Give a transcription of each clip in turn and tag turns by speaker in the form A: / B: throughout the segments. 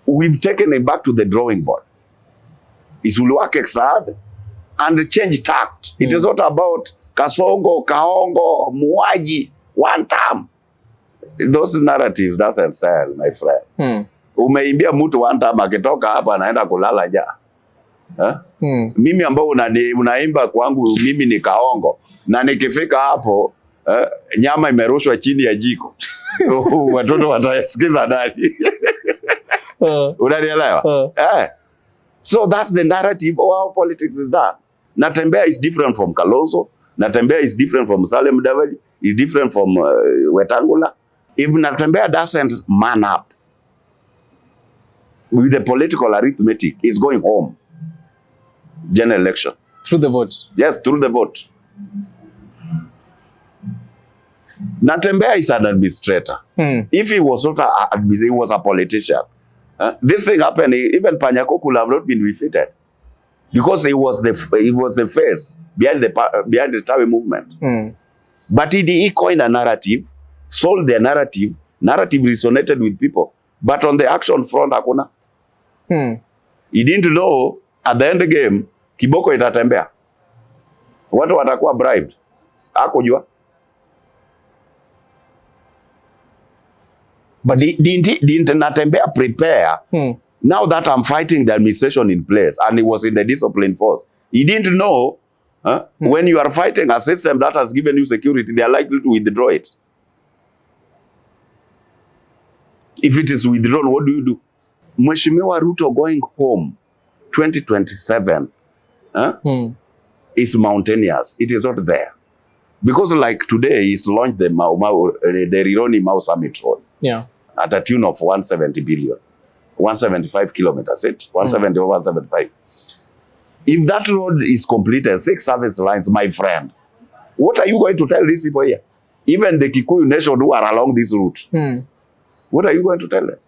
A: we've taken it back to the drawing board. Is will work extra hard and change tact. It is not about kasongo, kaongo, muaji, one time. Those narratives doesn't sell, my friend. Umeimbia mtu one time akitoka hapa anaenda kulala ja. Mimi ambao unaimba kwangu mimi ni kaongo na nikifika hapo nyama imerushwa chini ya jiko. Watoto watasikiza nani? Unanielewa? So that's the narrative of how politics is done. Natembea is different from Kalonzo. Natembea is different from Salem Davadi. Is different from Wetangula. If Natembea doesn't man up with the political arithmetic, is going home. General election.
B: Through the vote?
A: Yes, through the vote. Natembea is an administrator. If he was not an administrator, he was a politician. This thing happened, even Panyako could have not been defeated. Because he was the face behind the Tawi movement. But he coined a narrative, sold the narrative resonated with people. But on the action front, hakuna. He didn't know at the end of the game, kiboko itatembea. Watu watakuwa bribed. Hakujua. But didn't Natembea prepare? Now that I'm fighting the administration in place, and he was in the discipline force, he didn't know when you are fighting a system that has given you security, they are likely to withdraw it. If it is withdrawn, what do you do? Mheshimiwa Ruto going home 2027 is mountainous. It is not there. Because like today, he's launched the Rironi Mau Summit Road.
B: Yeah.
A: At a tune of 170 billion. 175 kilometers, 170 or 175. If that road is completed, 6 service lines, my friend, what are you going to tell these people here? Even the Kikuyu nation who are along this route. What are you going to tell them?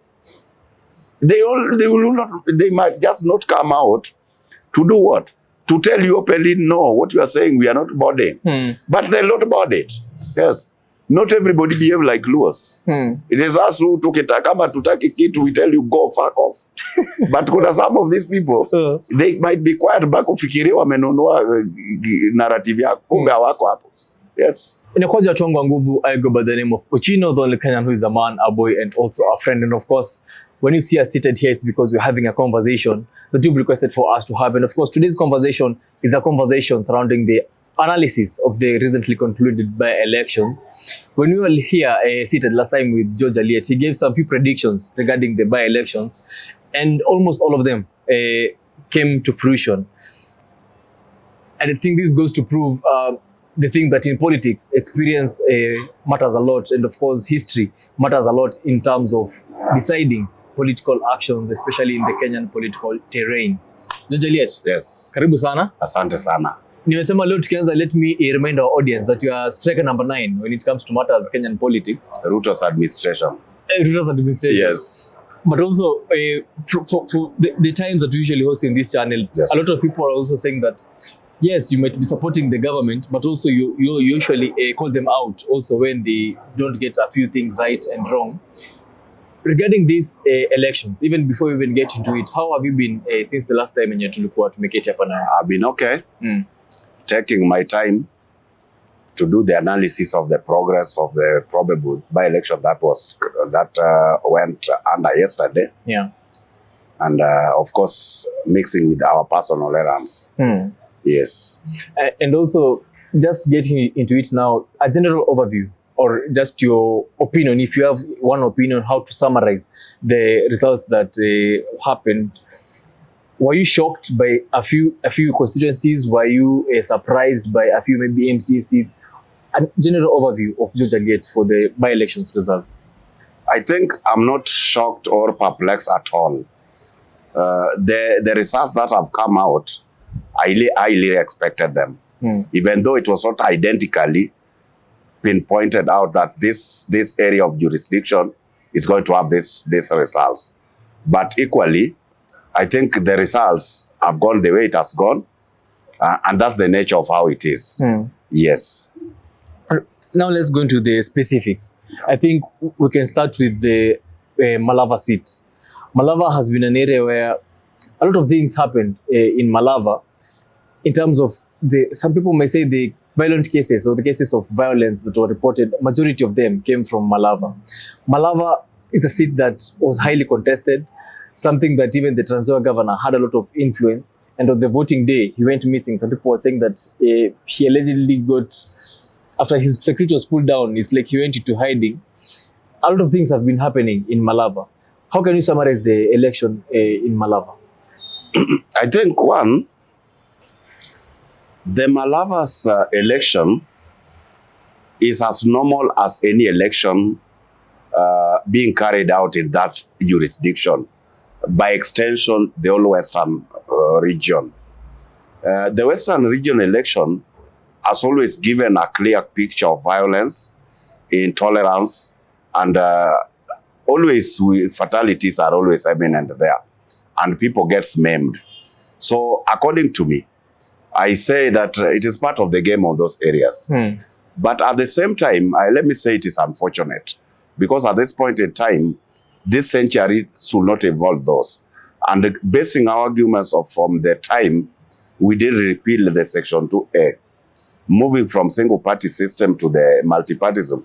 A: They might just not come out to do what? To tell you openly, no, what you are saying, we are not boarding. But they're not boarded. Yes. Not everybody behave like Luos. It is us who took it. Kama tutaki kitu, we tell you, go, fuck off. But kuna some of these people, they might be quiet back ufikiria wamenunua narrative yako. Kumbe hawako hapo. Yes.
B: Inakuja watu wangu wa nguvu, I go by the name of Ochino, the only Kenyan who is a man, a boy, and also a friend. And of course, when you see us seated here, it's because we're having a conversation that you've requested for us to have. And of course, today's conversation is a conversation surrounding the analysis of the recently concluded by-elections. When we were here seated last time with George Aliet, he gave some few predictions regarding the by-elections, and almost all of them came to fruition. And I think this goes to prove the thing that in politics, experience matters a lot, and of course, history matters a lot in terms of deciding political actions, especially in the Kenyan political terrain. George Aliet.
A: Yes.
B: Karibu sana.
A: Asante sana.
B: Nimesema leo tukianza, let me remind our audience that you are striker number 9 when it comes to matters Kenyan politics.
A: Ruto's administration.
B: Ruto's administration.
A: Yes.
B: But also, for the times that we usually host in this channel,
A: yes,
B: a lot of people are also saying that, yes, you might be supporting the government, but also you usually call them out also when they don't get a few things right and wrong. Regarding these elections, even before we even get into it, how have you been since the last time yenye tulikuwa tumeketi hapa nayo?
A: I've been okay. Taking my time to do the analysis of the progress of the probable by-election that went under yesterday.
B: Yeah.
A: And of course, mixing with our personal errands. Yes.
B: And also, just getting into it now, a general overview, or just your opinion, if you have one opinion, how to summarize the results that happened. Were you shocked by a few constituencies? Were you surprised by a few maybe MCA seats? A general overview of George Aliet for the by-elections results.
A: I think I'm not shocked or perplexed at all. The results that have come out, I highly expected them. Even though it was not identically pinpointed out that this area of jurisdiction is going to have these results. But equally, I think the results have gone the way it has gone, and that's the nature of how it is. Yes.
B: Now let's go into the specifics. I think we can start with the Malava seat. Malava has been an area where a lot of things happened in Malava in terms of some people may say the violent cases or the cases of violence that were reported, majority of them came from Malava. Malava is a seat that was highly contested, something that even the Trans Nzoia governor had a lot of influence. And on the voting day, he went missing. Some people were saying that he allegedly got, after his security was pulled down, it's like he went into hiding. A lot of things have been happening in Malava. How can you summarize the election in Malava?
A: I think one, the Malava's election is as normal as any election being carried out in that jurisdiction. By extension, the whole Western region. The Western region election has always given a clear picture of violence, intolerance, and always fatalities are always eminent there, and people get maimed. So according to me, I say that it is part of the game of those areas. But at the same time, let me say it is unfortunate, because at this point in time, this century should not involve those. And basing our arguments from the time we did repeal the Section 2A, moving from single-party system to the multi-partyism,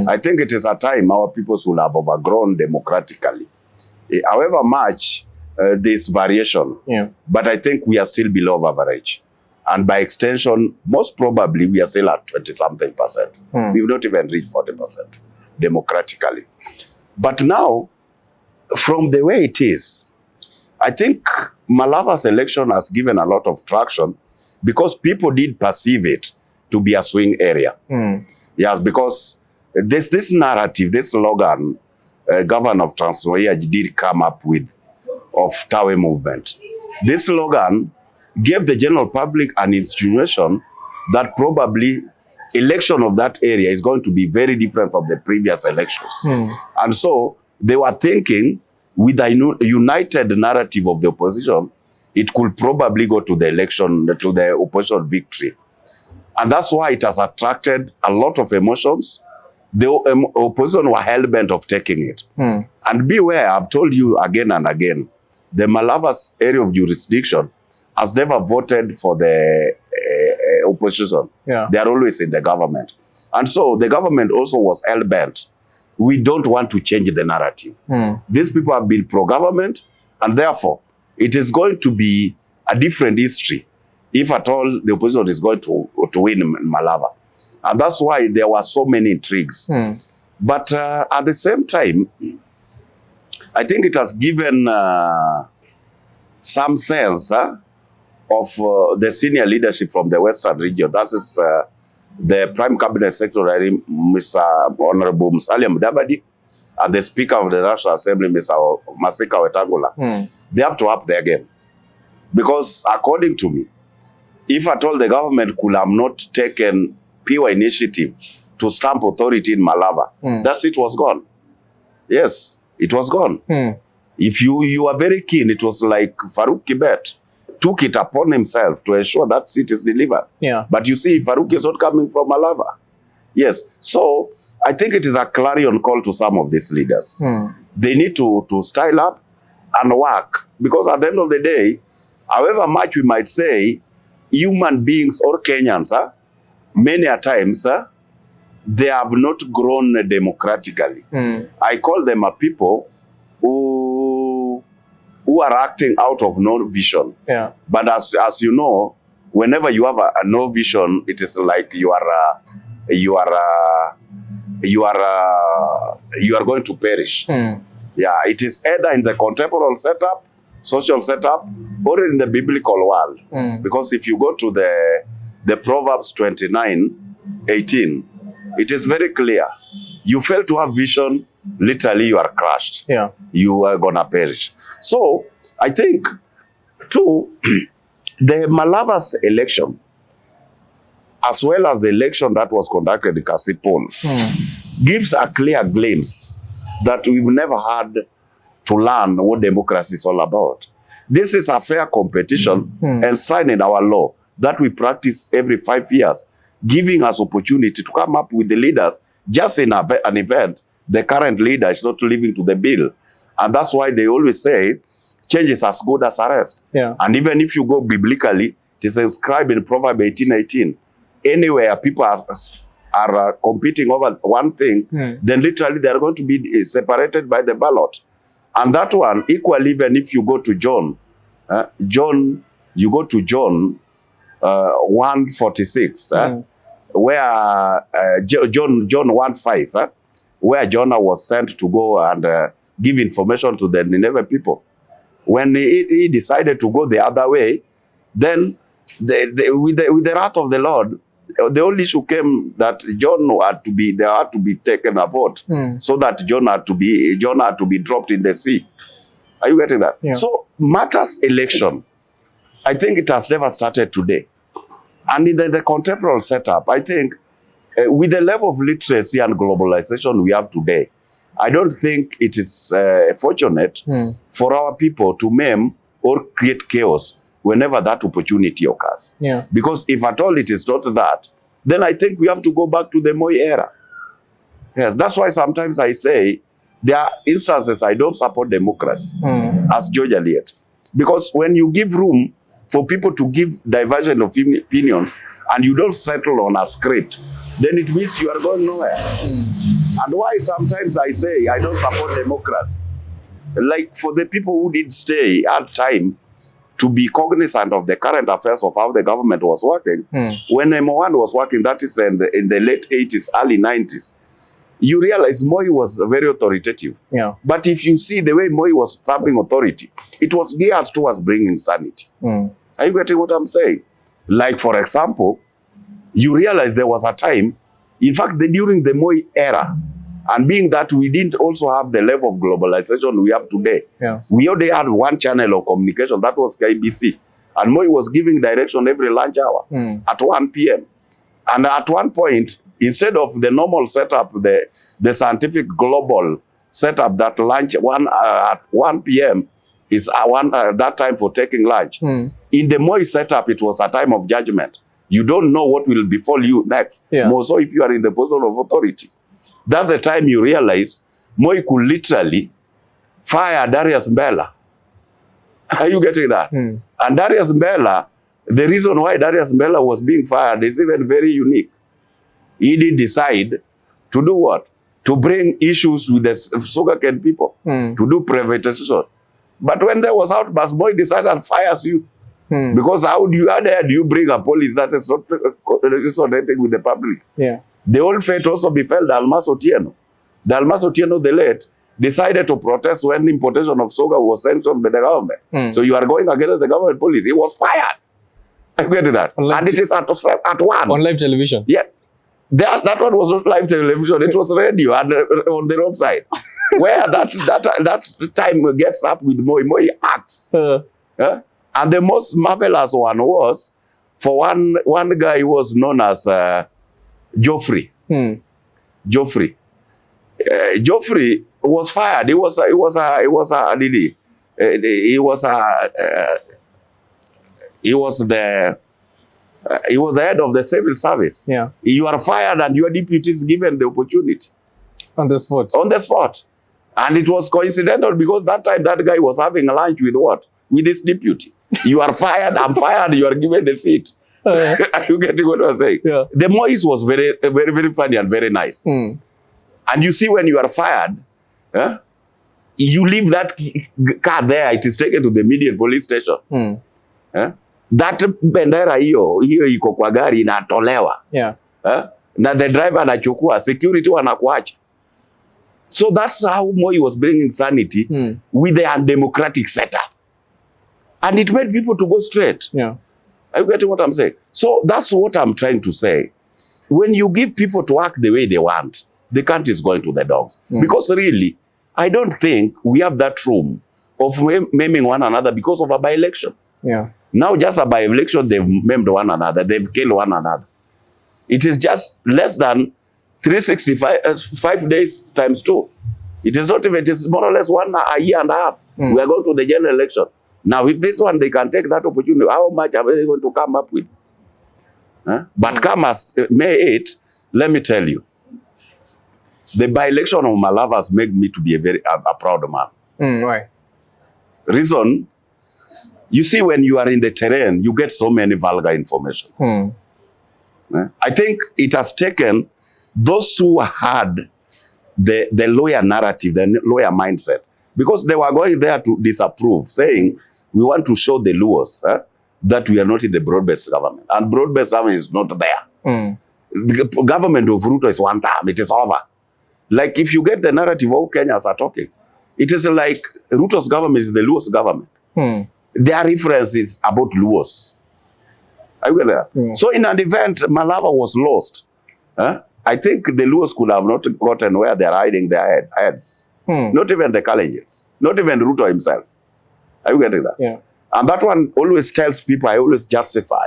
A: I think it is a time our people should have overgrown democratically. However much this variation, but I think we are still below average. And by extension, most probably we are still at 20-something%. We've not even reached 40% democratically. But now, from the way it is, I think Malava's election has given a lot of traction because people did perceive it to be a swing area. Yes, because this narrative, this slogan, Governor of Trans Nzoia did come up with, of Tawe movement. This slogan gave the general public an insinuation that probably election of that area is going to be very different from the previous elections. And so they were thinking with a united narrative of the opposition, it could probably go to the election, to the opposition victory. And that's why it has attracted a lot of emotions. The opposition were hell-bent of taking it. And beware, I've told you again and again, the Malava's area of jurisdiction has never voted for the opposition. They are always in the government. And so the government also was hell-bent. We don't want to change the narrative. These people have been pro-government, and therefore it is going to be a different history if at all the opposition is going to win Malava. And that's why there were so many intrigues. But at the same time, I think it has given some sense of the senior leadership from the Western region. That is the Prime Cabinet Secretary, Mr. Honorable Musalia Mudavadi, and the Speaker of the National Assembly, Mr. Masika Wetangula. They have to up their game. Because according to me, if at all the government could have not taken pure initiative to stamp authority in Malava, that seat was gone. Yes, it was gone. If you are very keen, it was like Farouk Kibet took it upon himself to ensure that seat is delivered. But you see, Farouk is not coming from Malava. Yes, so I think it is a clarion call to some of these leaders. They need to style up and work, because at the end of the day, however much we might say, human beings or Kenyans, many a times, they have not grown democratically. I call them a people who are acting out of no vision. But as you know, whenever you have a no vision, it is like you are going to perish. It is either in the contemporary setup, social setup, or in the biblical world. Because if you go to the Proverbs 29:18, it is very clear. You fail to have vision, literally you are crushed. You are gonna perish. So I think too, the Malava's election, as well as the election that was conducted in Kasipul, gives a clear glimpse that we've never had to learn what democracy is all about. This is a fair competition enshrined in our law that we practice every 5 years, giving us opportunity to come up with the leaders. Just in an event, the current leader is not living to the bill, And that's why they always say change is as good as arrest.
B: Yeah.
A: And even if you go biblically, it is inscribed in Proverbs 18:18. Anywhere people are competing over one thing, then literally they are going to be separated by the ballot. And that one, equally, even if you go to John, you go to John 1:46, where John 1:5, where Jonah was sent to go and give information to the Nineveh people. When he decided to go the other way, then with the wrath of the Lord, the only issue came that there had to be taken a vote, so that Jonah had to be dropped in the sea. Are you getting that?
B: Yeah.
A: So matters election, I think it has never started today. And in the contemporary setup, I think with the level of literacy and globalization we have today, I don't think it is fortunate for our people to maim or create chaos whenever that opportunity occurs.
B: Yeah.
A: Because if at all it is not that, then I think we have to go back to the Moi era. Yes, that's why sometimes I say there are instances I don't support democracy, as George Aliet. Because when you give room for people to give diversion of opinions and you don't settle on a script, then it means you are going nowhere. And why sometimes I say I don't support democracy, like for the people who did stay at time to be cognizant of the current affairs of how the government was working. When M1 was working, that is in the late 80s, early 90s, you realize Moi was very authoritative.
B: Yeah.
A: But if you see the way Moi was stamping authority, it was geared towards bringing sanity. Are you getting what I'm saying? Like, for example, you realize there was a time, in fact, during the Moi era, and being that we didn't also have the level of globalization we have today, we only had one channel of communication, that was KBC. And Moi was giving direction every lunch hour at 1 p.m. And at one point, instead of the normal setup, the scientific global setup that lunch at 1 p.m. is that time for taking lunch. In the Moi setup, it was a time of judgment. You don't know what will befall you next. More so if you are in the position of authority. That's the time you realize Moi could literally fire Darius Mbella. Are you getting that? And Darius Mbella, the reason why Darius Mbella was being fired is even very unique. He did decide to do what? To bring issues with the sugarcane people, to do privatization. But when there was outburst, Moi decided and fires you. Because how do you bring a police that is not resonating with the public? The old fate also befell Dalmas Otieno. Dalmas Otieno, the late, decided to protest when importation of sugar was sanctioned by the government. So you are going against the government police. He was fired. I get that. And it is at 1.
B: On live television.
A: Yeah. That one was not live television. It was radio and on the roadside. Where that time gets up with Moi acts. And the most marvelous one was for one guy who was known as Geoffrey. Geoffrey. Geoffrey was fired. He was the head of the civil service. You are fired and your deputy is given the opportunity.
B: On the spot.
A: On the spot. And it was coincidental because that time that guy was having a lunch with what? With his deputy. You are fired, I'm fired, you are given the seat. Are you getting what I was saying? The Moise was very, very, very funny and very nice. And you see when you are fired, you leave that car there, it is taken to the immediate police station. That bendera hiyo iko kwa gari inatolewa. Na the driver anachukua, security wanakuacha. So that's how Moi was bringing sanity with the undemocratic setup. And it made people to go straight. Are you getting what I'm saying? So that's what I'm trying to say. When you give people to act the way they want, the country is going to the dogs. Because really, I don't think we have that room of maiming one another because of a by-election. Now just a by-election, they've maimed one another. They've killed one another. It is just less than 365 days times 2. It is not even, it is more or less a year and a half. We are going to the general election. Now, with this one, they can take that opportunity. How much are they going to come up with? But come as May 8, let me tell you, the by-election of Malava has made me to be a proud man.
B: Why?
A: Reason, you see, when you are in the terrain, you get so many vulgar information. I think it has taken those who had the lawyer narrative, the lawyer mindset, because they were going there to disapprove, saying, we want to show the Luos that we are not in the broad-based government. And broad-based government is not there. The government of Ruto is one term. It is over. Like, if you get the narrative of Kenyans are talking, it is like Ruto's government is the Luos government. Their reference is about Luos. Are you getting that? So in an event, Malava was lost. I think the Luos could have not gotten where they are hiding their heads. Not even the Kalenjins. Not even Ruto himself. Are you getting that?
B: Yeah.
A: And that one always tells people, I always justify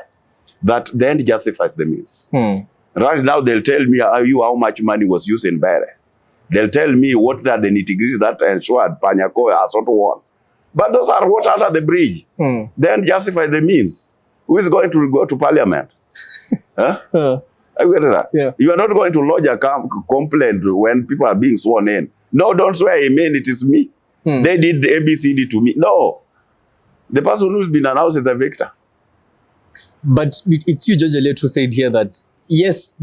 A: that the end justifies the means. Right now, they'll tell me how much money was used in Bere. They'll tell me what are the nitty-gritty that ensured Panyako has not won. But those are what under the bridge. Then justify the means. Who is going to go to parliament? Are you getting that?
B: Yeah.
A: You are not going to lodge a complaint when people are being sworn in. No, don't swear amen, it is me. They did the ABCD to me. No. The person who's been announced is the victor.
B: But it's you, George Aliet, who said here that, yes,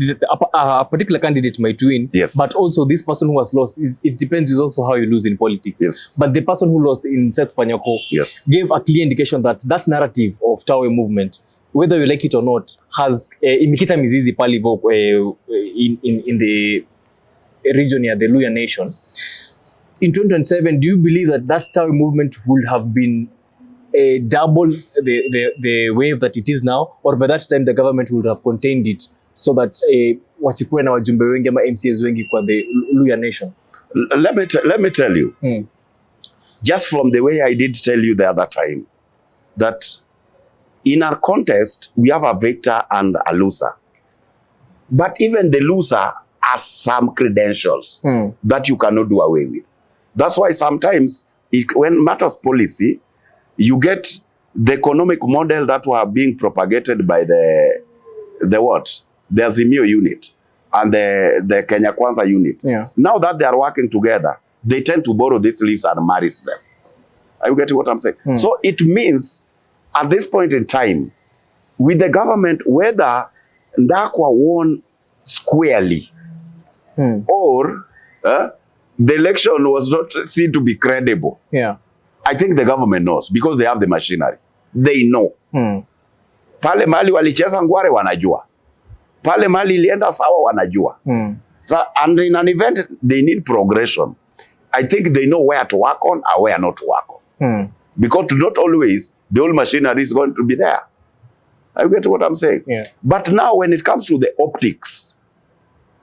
B: a particular candidate might win,
A: Yes.
B: but also this person who has lost, it depends on also how you lose in politics.
A: Yes.
B: But the person who lost in Seth Panyako
A: Yes.
B: gave a clear indication that that narrative of Tawe movement, whether you like it or not, has imikita mizizi pale in the region here, the Luya nation. In 2027, do you believe that that Tawe movement would have been double the wave that it is now, or by that time the government would have contained it so that wasikuwe na wajumbe wengi ama MCAs wengi kwa the Luya nation?
A: Let me tell you, just from the way I did tell you the other time, that in our contest, we have a victor and a loser. But even the loser has some credentials that you cannot do away with. That's why sometimes, when matters policy, you get the economic model that were being propagated by the what? The Azimio unit and the Kenya Kwanza unit.
B: Yeah.
A: Now that they are working together, they tend to borrow these leaves and marry them. Are you getting what I'm saying? So it means, at this point in time, with the government, whether Ndakwa won squarely or the election was not seen to be credible,
B: Yeah.
A: I think the government knows, because they have the machinery. They know. Pale mali walicheza ngware wanajua. Pale mali ilienda sawa wanajua. So, and in an event, they need progression. I think they know where to work on or where not to work on. Because not always the whole machinery is going to be there. I get what I'm saying?
B: Yeah.
A: But now when it comes to the optics,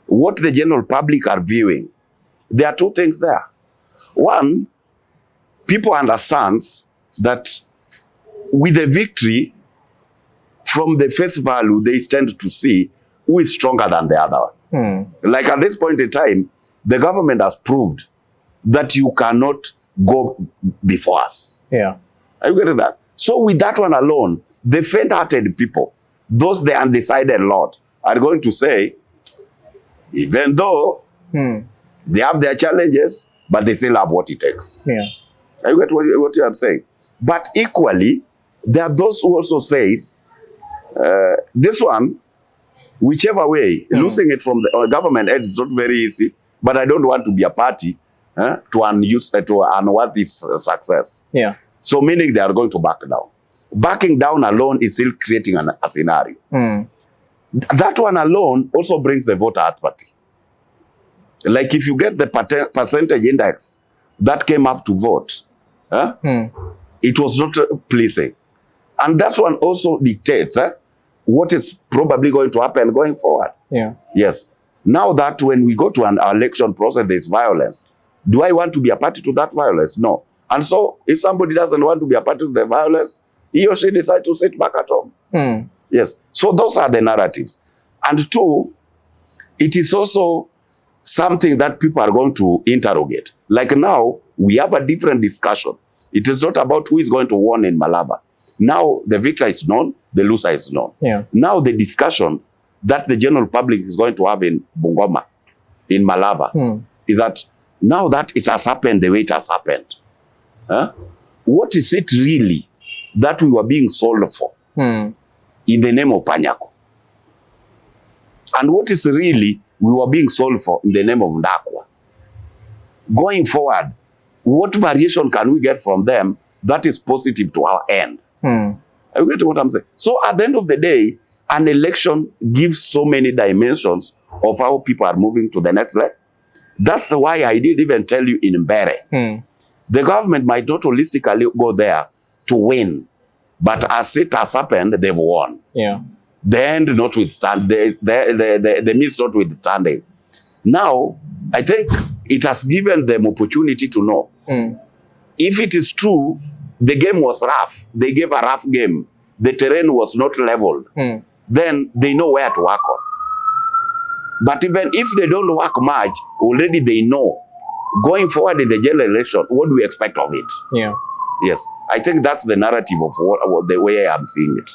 A: what the general public are viewing, there are two things there. One, people understand that with the victory, from the face value, they tend to see who is stronger than the other one. Like at this point in time, the government has proved that you cannot go before us.
B: Yeah.
A: Are you getting that? So with that one alone, the faint-hearted people, those the undecided lot, are going to say, even though they have their challenges, but they still have what it takes.
B: Yeah.
A: I get what I'm saying. But equally, there are those who also says, this one, whichever way, losing it from the government edge is not very easy, but I don't want to be a party to unworthy success.
B: Yeah.
A: So meaning they are going to back down. Backing down alone is still creating a scenario. That one alone also brings the voter apathy. Like if you get the percentage index that came up to vote, it was not pleasing. And that one also dictates what is probably going to happen going forward.
B: Yeah.
A: Yes. Now that when we go to an election process, there's violence. Do I want to be a party to that violence? No. And so if somebody doesn't want to be a party to the violence, he or she decides to sit back at home. Yes. So those are the narratives. And two, it is also something that people are going to interrogate. Like now, we have a different discussion. It is not about who is going to win in Malava. Now, the victor is known, the loser is known.
B: Yeah.
A: Now, the discussion that the general public is going to have in Bungoma, in Malava, is that now that it has happened the way it has happened, What is it really that we were being sold for in the name of Panyako? And what is really we were being sold for in the name of Ndakwa? Going forward, what variation can we get from them that is positive to our end? Are you getting what I'm saying? So at the end of the day, an election gives so many dimensions of how people are moving to the next level. That's why I did even tell you in Mbere. The government might not holistically go there to win, but as it has happened, they've won.
B: Yeah.
A: The end notwithstanding, the means notwithstanding. Now, I think it has given them opportunity to know. If it is true, the game was rough. They gave a rough game. The terrain was not leveled. Then they know where to work on. But even if they don't work much, already they know. Going forward in the general election, what do we expect of it?
B: Yeah.
A: Yes, I think that's the narrative of what the way I'm seeing it.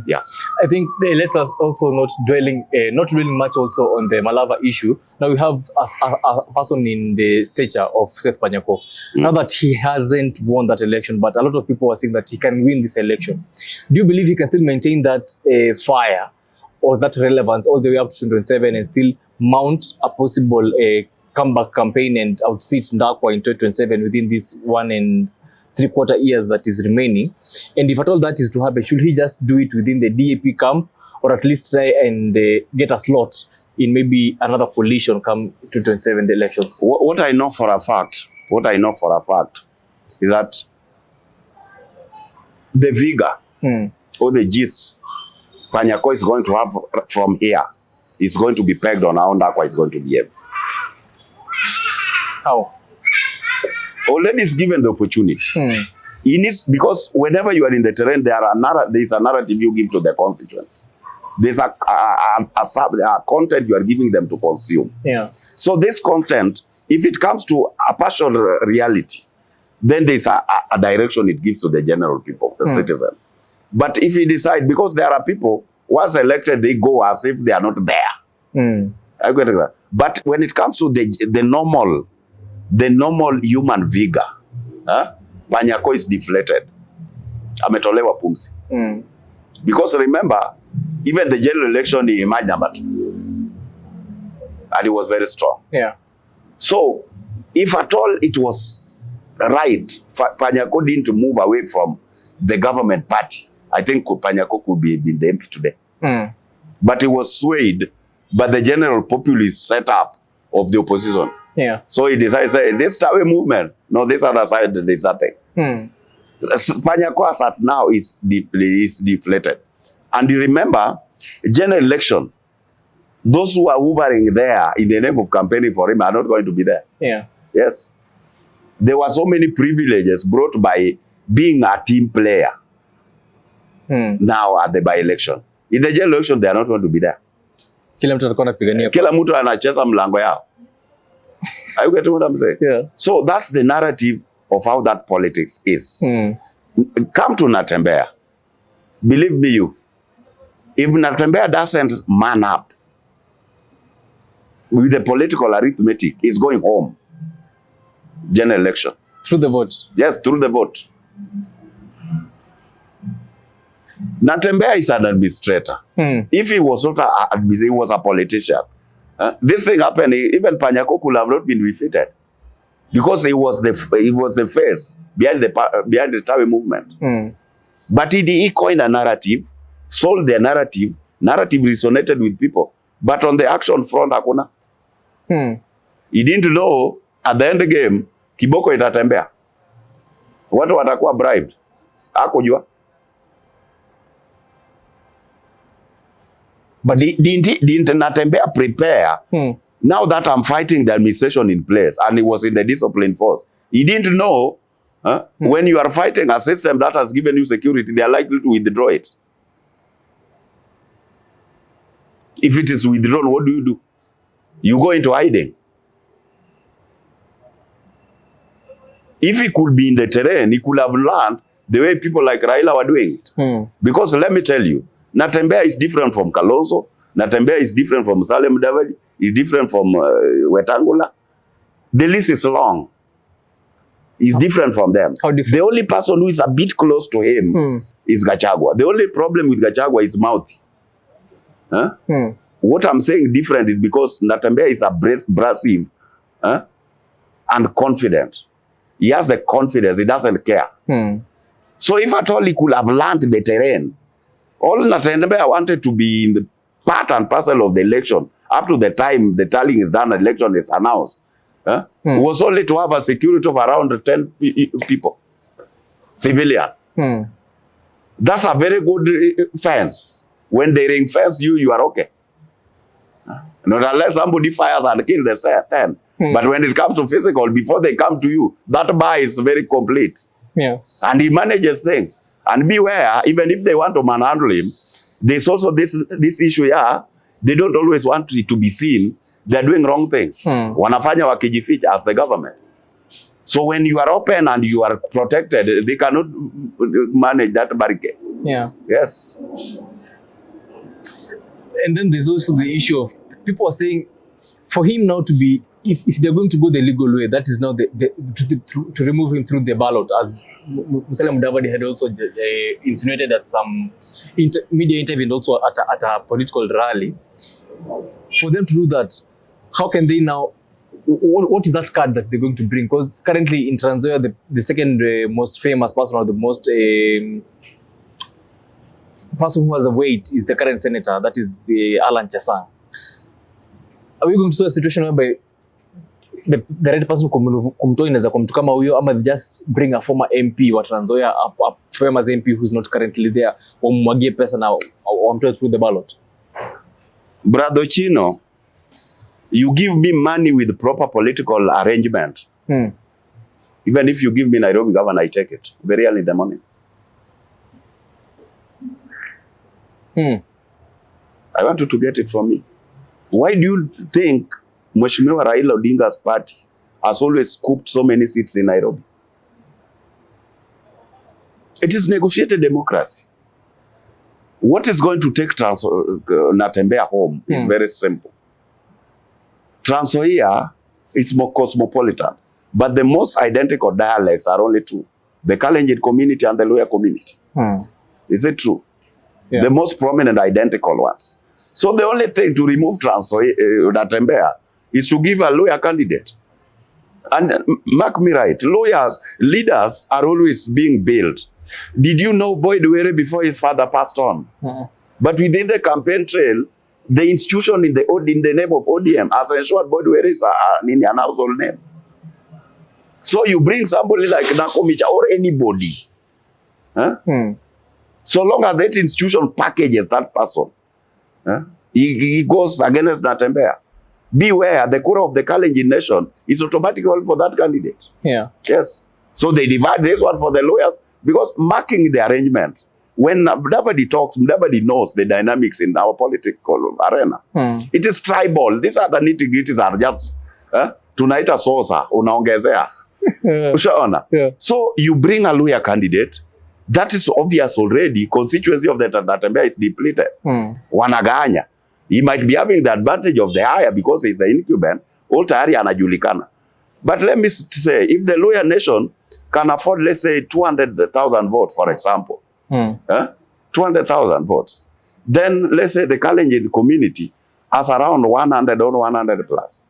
A: Yeah,
B: I think let's also not dwelling much also on the Malava issue. Now we have a person in the stature of Seth Panyako. Now that he hasn't won that election, but a lot of people are saying that he can win this election. Do you believe he can still maintain that fire or that relevance all the way up to 2027 and still mount a possible comeback campaign and outseat Ndakwa in 2027 within this 1 3/4 years that is remaining? And if at all that is to happen, should he just do it within the DAP camp or at least try and get a slot in maybe another coalition come 2027 the elections?
A: What I know for a fact is that the vigor or the gist Panyako is going to have from here is going to be pegged on how Ndakwa is going to behave.
B: How?
A: Already is given the opportunity. Because whenever you are in the terrain, there is a narrative you give to the constituents. There's a content you are giving them to consume.
B: Yeah.
A: So this content, if it comes to a partial reality, then there's a direction it gives to the general people, the citizen. But if you decide, because there are people, once elected, they go as if they are not there. I get that. But when it comes to the normal human vigor, Panyako is deflated. Ametolewa pumzi. Because remember, even the general election, he emerged number 2. And he was very strong.
B: Yeah.
A: So, if at all it was right, Panyako didn't move away from the government party, I think Panyako could be in the MP today. But he was swayed by the general populist setup of the opposition.
B: Yeah.
A: So he decided, say, this Tawe movement, no, this other side, there's nothing. Panyako as at now is deflated. And you remember, general election, those who are hovering there in the name of campaigning for him are not going to be there.
B: Yeah.
A: Yes. There were so many privileges brought by being a team player. Now at the by-election. In the general election, they are not going to be there.
B: Kila mtu atakuwa anapigania.
A: Kila mtu anacheza mlango yao. Are you getting what I'm saying?
B: Yeah.
A: So that's the narrative of how that politics is. Come to Natembeya. Believe me, if Natembeya doesn't man up with the political arithmetic, he's going home. General election.
B: Through the vote.
A: Yes, through the vote. Natembeya is an administrator. If he was not an administrator, he was a politician. This thing happened, even Panyako could have not been defeated. Because he was the face behind the Tawe movement. But he coined a narrative, sold the narrative resonated with people. But on the action front, hakuna. He didn't know at the end of the game, kiboko itatembea. Watu watakuwa bribed. Hakujua. But didn't Natembeya prepare? Now that I'm fighting the administration in place, and he was in the discipline force, he didn't know when you are fighting a system that has given you security, they are likely to withdraw it. If it is withdrawn, what do? You go into hiding. If he could be in the terrain, he could have learned the way people like Raila were doing it. Because let me tell you, Natembeya is different from Kalonzo. Natembeya is different from Salem Davadi. Is different from Wetangula. The list is long. He's different from them.
B: How different?
A: The only person who is a bit close to him is Gachagua. The only problem with Gachagua is mouth. Huh? What I'm saying different is because Natembeya is abrasive and confident. He has the confidence. He doesn't care. So if at all he could have learned the terrain, all Natembeya wanted to be in the part and parcel of the election up to the time the tallying is done, election is announced. Was only to have a security of around 10 people, civilian. That's a very good fence. When they ring fence you, you are okay. Not unless somebody fires and kills the 10. But when it comes to physical, before they come to you, that bar is very complete.
B: Yes.
A: And he manages things. And beware, even if they want to manhandle him, there's also this issue here. They don't always want it to be seen. They're doing wrong things. Wanafanya wakijificha as the government. So when you are open and you are protected, they cannot manage that barricade.
B: Yeah.
A: Yes.
B: And then there's also the issue of people are saying for him now to be, if they're going to go the legal way, that is now to remove him through the ballot, as Musalia Mudavadi had also insinuated at some media interview and also at a political rally. For them to do that, how can they now, what is that card that they're going to bring? Because currently in Trans Nzoia, the second most famous person or the most person who has a weight is the current senator, that is Alan Chesang. Are we going to see a situation whereby the right person kumtoa inaweza kwa mtu kama huyo, ama just bring a former MP wa Trans Nzoia, a famous MP who's not currently there, wamwagie pesa na wamtoe through the ballot?
A: Brother Ochino, you give me money with proper political arrangement. Even if you give me Nairobi governor, I take it very early in the morning. I want you to get it from me. Why do you think Mheshimiwa Raila Odinga's party has always scooped so many seats in Nairobi? It is negotiated democracy. What is going to take Natembeya home is very simple. Trans Nzoia is more cosmopolitan, but the most identical dialects are only two: the Kalenjin community and the Luhya community. Is it true? Yeah. The most prominent identical ones. So the only thing to remove Natembeya is to give a Luhya candidate. And mark me right, leaders are always being built. Did you know Boyd Were before his father passed on? But within the campaign trail, the institution in the name of ODM has ensured Boyd Were is an household name. So you bring somebody like Nakomicha or anybody. So long as that institution packages that person, he goes against Natembeya. Beware, the core of the Kalenjin nation is automatically for that candidate. Yeah. Yes. So they divide this one for the lawyers, because marking the arrangement, when nobody talks, nobody knows the dynamics in our political arena. It is tribal. These are the nitty-gritties are just tunaita sosa, unaongezea. Ushaona? So you bring a lawyer candidate, that is obvious already. Constituency of the Natembeya is depleted. Wanaganya. He might be having the advantage of the higher because he's the incumbent. All tayari anajulikana. But let me say, if the lawyer nation can afford, let's say, 200,000 votes, for example, 200,000 votes, then let's say the Kalenjin community has around 100 or 100 plus.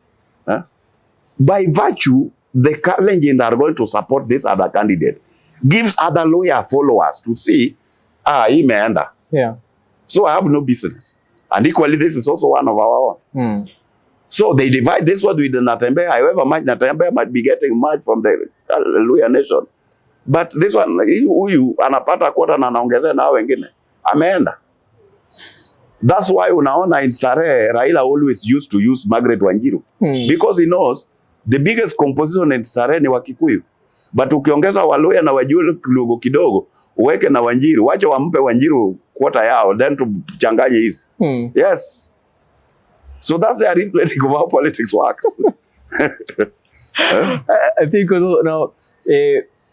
A: By virtue, the Kalenjin are going to support this other candidate, gives other lawyer followers to see, imeenda. Yeah. So I have no business. And equally, this is also one of our own. So they divide this one with the Natembeya. However much Natembeya might be getting much from the Luhya nation. But this one, huyu anapata kwota na anaongezea na wengine. Ameenda. That's why unaona in Starehe, Raila always used to use Margaret Wanjiru. Because he knows the biggest composition in Starehe ni Wakikuyu. But ukiongeza Waluhya na Wajaluo kidogo kidogo, uweke na Wanjiru, wacha wampe Wanjiru kwota yao, then tuchanganye hizi. Yes. So that's the arithmetic of how politics works.
B: I think now,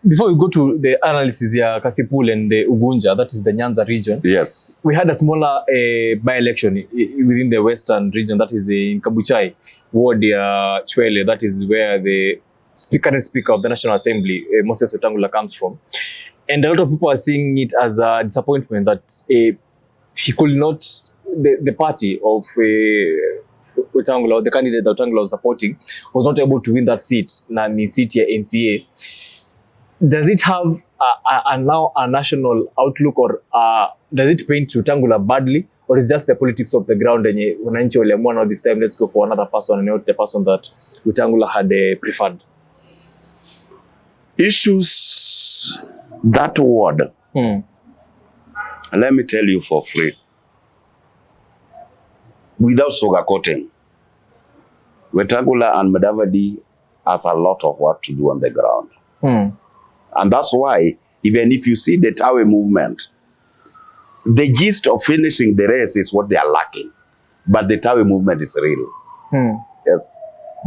B: before we go to the analysis here, Kasipul and the Ugunja, that is the Nyanza region.
A: Yes. We
B: had a smaller by-election within the western region, that is in Kabuchai, ward Chwele, that is where the current Speaker of the National Assembly, Moses Wetangula, comes from. And a lot of people are seeing it as a disappointment that he could not, the party of Wetangula, or the candidate that Wetangula was supporting, was not able to win that seat, the seat here MCA. Does it have now a national outlook, or does it paint Wetangula badly, or is just the politics of the ground and wananchi waliamua now this time let's go for another person and not the person that Wetangula had preferred?
A: Issues, that word, let me tell you for free, without sugarcoating, Wetangula and Mudavadi has a lot of work to do on the ground. And that's why, even if you see the Tawe movement, the gist of finishing the race is what they are lacking. But the Tawe movement is real. Yes.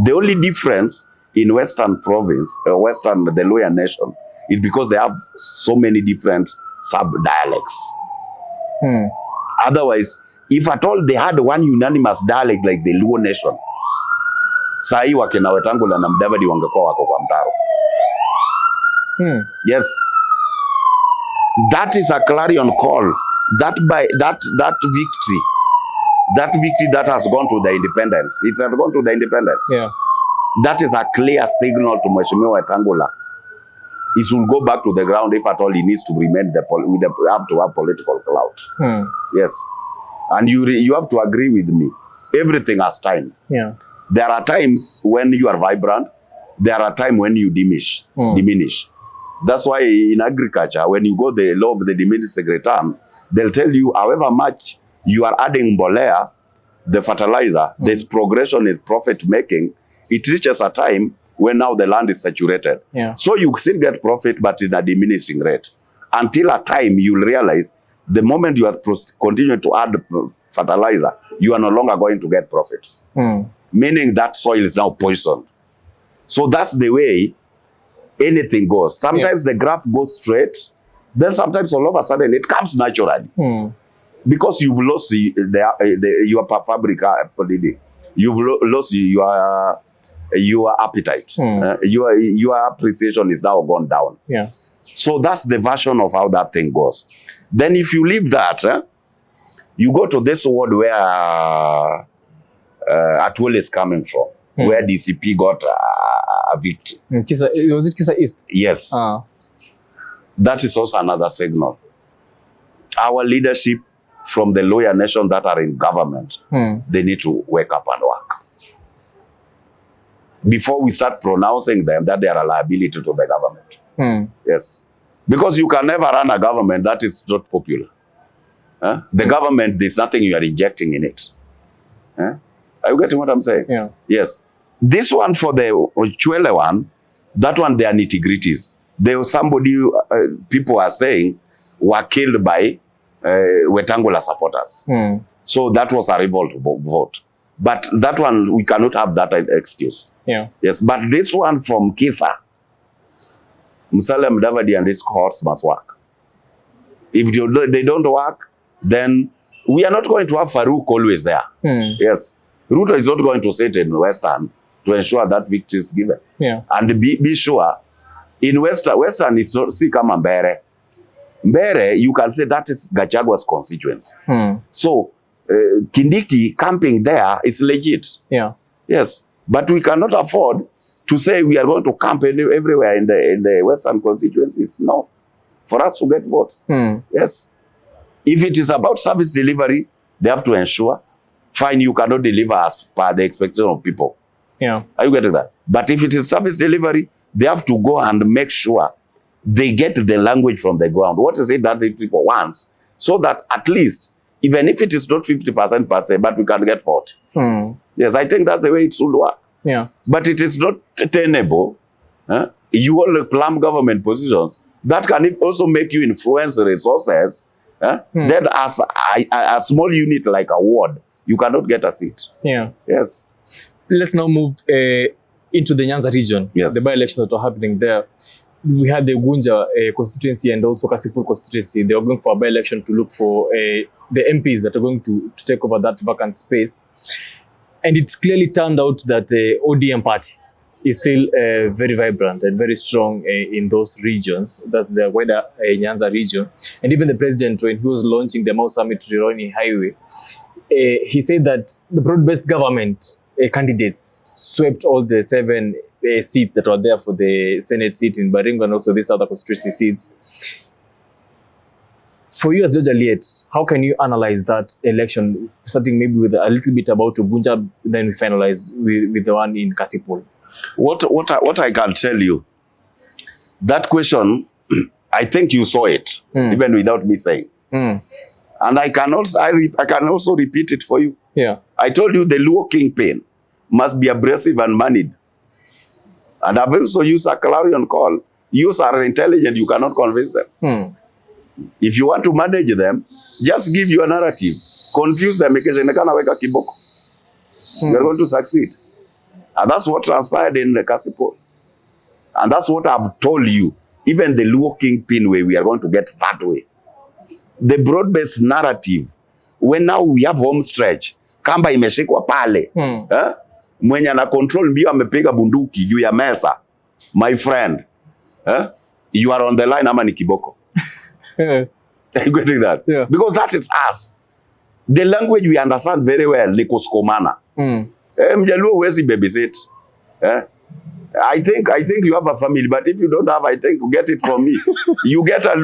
A: The only difference in Western province, the Lower Nation, is because they have so many different sub-dialects. Otherwise, if at all they had one unanimous dialect like the Luo Nation, sahi wakina Wetangula na Mudavadi wangekuwa wako kwa mtaro. Yes. That is a clarion call. That victory that has gone to the independence. It has gone to the independent.
B: Yeah.
A: That is a clear signal to Mheshimiwa Wetangula. It will go back to the ground if at all he needs to remain have to have political clout. Yes. And you have to agree with me. Everything has time.
B: Yeah.
A: There are times when you are vibrant. There are times when you diminish. That's why in agriculture, when you go the law of the diminished return, they'll tell you however much you are adding mbolea, the fertilizer, this progression is profit making. It reaches a time when now the land is saturated.
B: Yeah.
A: So you still get profit, but in a diminishing rate. Until a time you'll realize the moment you are continuing to add fertilizer, you are no longer going to get profit. Meaning that soil is now poisoned. So that's the way anything goes. Sometimes the graph goes straight, then sometimes all of a sudden it comes naturally. Because you've lost your fabric, you've lost your appetite. Your appreciation is now gone down.
B: Yeah.
A: So that's the version of how that thing goes. Then if you leave that, you go to this word where Atuole is coming from, where DCP got a victory.
B: Was it Kisa East?
A: Yes. That is also another signal. Our leadership from the Lower Nation that are in government, they need to wake up and work. Before we start pronouncing them that they are a liability to the government. Yes. Because you can never run a government that is not popular. The government, there's nothing you are injecting in it. Are you getting what I'm saying?
B: Yeah.
A: Yes. This one for the Chwele one, that one they are nitty-gritties. There was somebody, people are saying, were killed by Wetangula supporters. So that was a revolt vote. But that one, we cannot have that excuse.
B: Yeah.
A: Yes, but this one from Kisa, Musalia Mudavadi and his cohorts must work. If they don't work, then we are not going to have Farouk always there. Yes. Ruto is not going to sit in Western to ensure that victory is given.
B: Yeah.
A: And be sure, in Western is not, see kama Mbere. Mbere, you can say that is Gachagwa's constituency. So, Kindiki camping there is legit.
B: Yeah.
A: Yes. But we cannot afford to say we are going to camp everywhere in the Western constituencies. No. For us to get votes. Yes. If it is about service delivery, they have to ensure, fine, you cannot deliver as per the expectation of people.
B: Yeah.
A: Are you getting that? But if it is service delivery, they have to go and make sure they get the language from the ground. What is it that the people want? So that at least, even if it is not 50% per se, but we can get 40. Yes, I think that's the way it should work.
B: Yeah.
A: But it is not tenable. You all plumb government positions. That can also make you influence resources. Then as a small unit like a ward, you cannot get a seat.
B: Yeah.
A: Yes.
B: Let's now move into the Nyanza region.
A: Yes.
B: The by-elections that are happening there. We had the Gunja constituency and also Kasipul constituency. They are going for a by-election to look for the MPs that are going to take over that vacant space. And it's clearly turned out that ODM party is still very vibrant and very strong in those regions. That's the wider Nyanza region. And even the president, when he was launching the Mau Summit Rironi Highway, he said that the broad-based government candidates swept all the 7 seats that were there for the Senate seat in Baringo and also these other constituency seats. For you as George Aliet, how can you analyze that election, starting maybe with a little bit about Ubunja, then we finalize with the one in Kasipul?
A: What I can tell you, that question, I think you saw it, even without me saying. And I can also repeat it for you.
B: Yeah.
A: I told you the Luo kingpin must be abrasive and moneyed. And I've also used a clarion call. You are intelligent, you cannot convince them. If you want to manage them, just give your narrative. Confuse them. You are going to succeed. And that's what transpired in the Kasipul. And that's what I've told you. Even the Luo kingpin way, we are going to get that way. The broad-based narrative, when now we have home stretch, kamba imeshikwa pale, mwenye ana control mbio amepiga bunduki juu ya mesa, my friend, you are on the line ama ni kiboko. Are you getting that?
B: Yeah.
A: Because that is us. The language we understand very well, ni kuskomana. Mjaluo huwezi babysit. I think you have a family, but if you don't have, I think get it from me. You get a